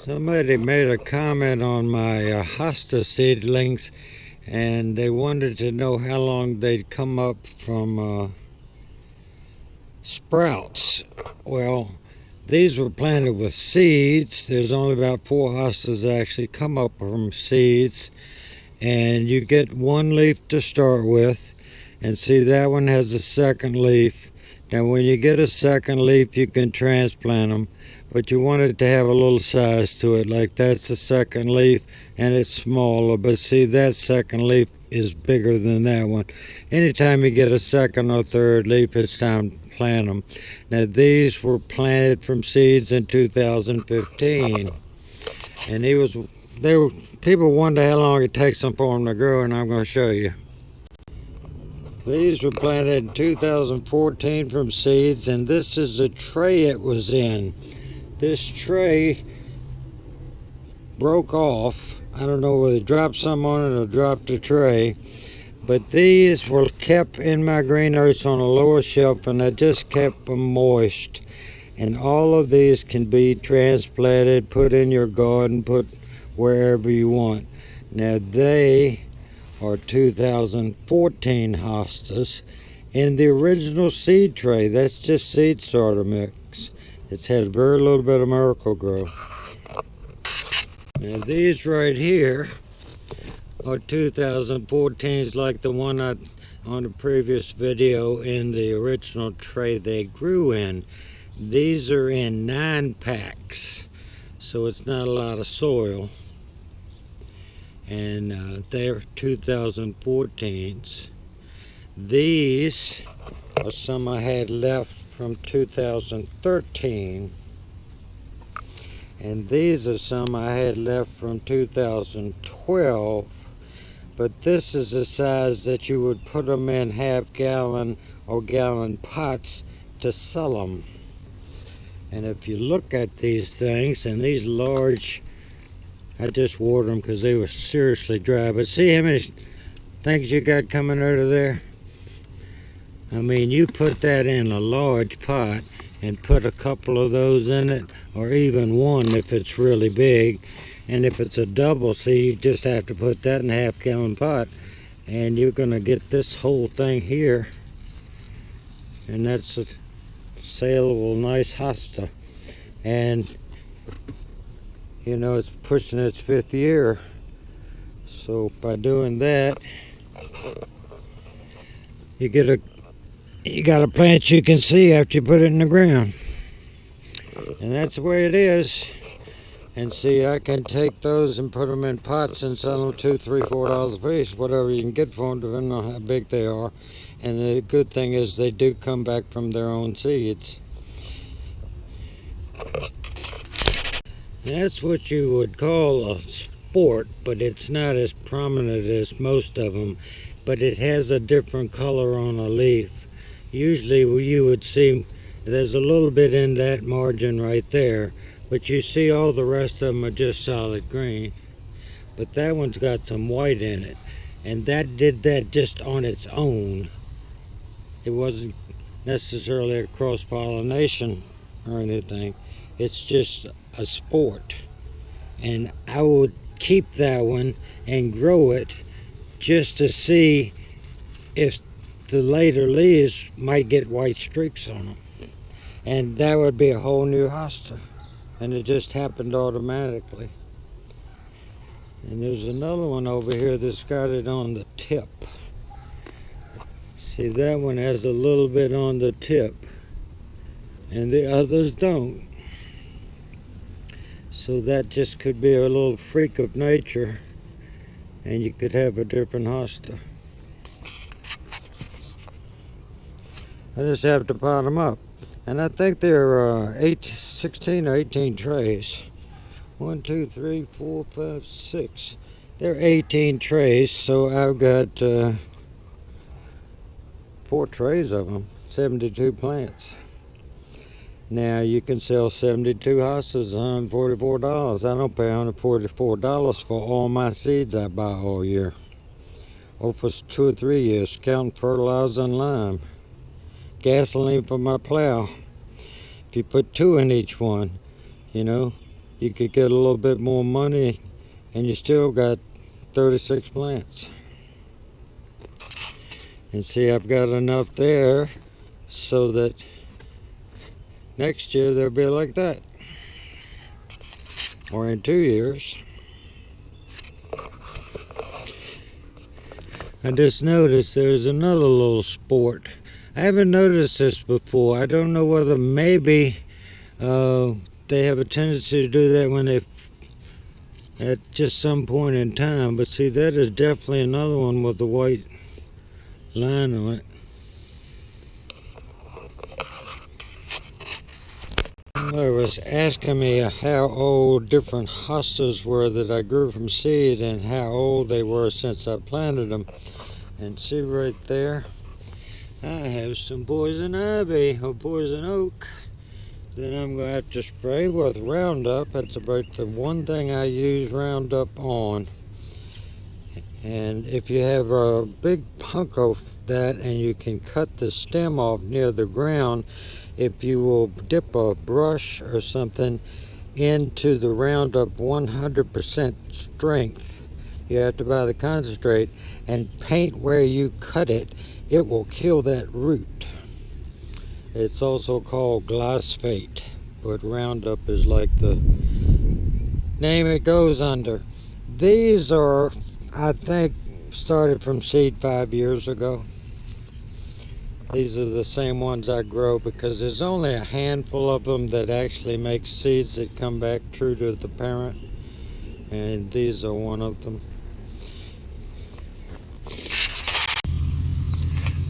Somebody made a comment on my hosta seedlings, and they wanted to know how long they'd come up from sprouts. Well, these were planted with seeds. There's only about 4 hostas that actually come up from seeds, and you get one leaf to start with. And see, that one has a second leaf. Now when you get a second leaf, you can transplant them, but you want it to have a little size to it. Like that's the second leaf and it's smaller, but see, that second leaf is bigger than that one. Anytime you get a second or third leaf, it's time to plant them. Now these were planted from seeds in 2015, and people wonder how long it takes them for them to grow, and I'm going to show you. These were planted in 2014 from seeds, and this is the tray it was in. This tray broke off. I don't know whether it dropped some on it or dropped the tray, but these were kept in my greenhouse on a lower shelf, and I just kept them moist. And all of these can be transplanted, put in your garden, put wherever you want. Now they are 2014 hostas in the original seed tray. That's just seed starter mix. It's had very little bit of Miracle-Gro. Now these right here are 2014s, like the one on the previous video in the original tray they grew in. These are in 9 packs, so it's not a lot of soil. And they're 2014s. These are some I had left from 2013, and these are some I had left from 2012, but this is the size that you would put them in half-gallon or gallon pots to sell them. And if you look at these things, and these large, I just watered them because they were seriously dry. But see how many things you got coming out of there? I mean, you put that in a large pot and put a couple of those in it, or even one if it's really big. And if it's a double, see, you just have to put that in a half-gallon pot, and you're going to get this whole thing here. And that's a saleable, nice hosta. And you know, it's pushing its 5th year. So by doing that, you got a plant you can see after you put it in the ground. And that's the way it is. And see, I can take those and put them in pots and sell them $2, $3, $4 a piece, whatever you can get for them, depending on how big they are. And the good thing is they do come back from their own seeds. That's what you would call a sport, but it's not as prominent as most of them. But it has a different color on a leaf. Usually you would see there's a little bit in that margin right there, but you see all the rest of them are just solid green. But that one's got some white in it, and that did that just on its own. It wasn't necessarily a cross-pollination or anything. It's just a sport, and I would keep that one and grow it just to see if the later leaves might get white streaks on them, and that would be a whole new hosta. And it just happened automatically. And there's another one over here that's got it on the tip. See, that one has a little bit on the tip, and the others don't. So that just could be a little freak of nature, and you could have a different hosta. I just have to pot them up. And I think there are 16 or 18 trays. 1, 2, 3, 4, 5, 6. There are 18 trays, so I've got 4 trays of them, 72 plants. Now you can sell 72 hostas, $144. I don't pay $144 for all my seeds I buy all year. Or for 2 or 3 years, counting fertilizer and lime. Gasoline for my plow. If you put 2 in each one, you know, you could get a little bit more money and you still got 36 plants. And see, I've got enough there so that next year they'll be like that, or in 2 years. I just noticed there's another little sport. I haven't noticed this before. I don't know whether maybe they have a tendency to do that when they at just some point in time, but see, that is definitely another one with a white line on it. Somebody was asking me how old different hostas were that I grew from seed and how old they were since I planted them. And see right there, I have some poison ivy or poison oak that I'm going to have to spray with Roundup. That's about the one thing I use Roundup on. And if you have a big hunk of that and you can cut the stem off near the ground, if you will dip a brush or something into the Roundup 100% strength, you have to buy the concentrate, and paint where you cut it, it will kill that root. It's also called glyphosate, but Roundup is like the name it goes under. These are, I think, started from seed 5 years ago. These are the same ones I grow because there's only a handful of them that actually make seeds that come back true to the parent, and these are one of them.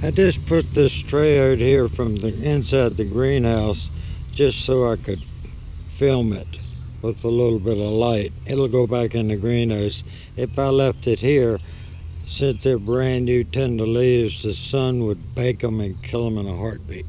I just put this tray out here from the inside the greenhouse just so I could film it with a little bit of light. It'll go back in the greenhouse. If I left it here, since they're brand new tender leaves, the sun would bake them and kill them in a heartbeat.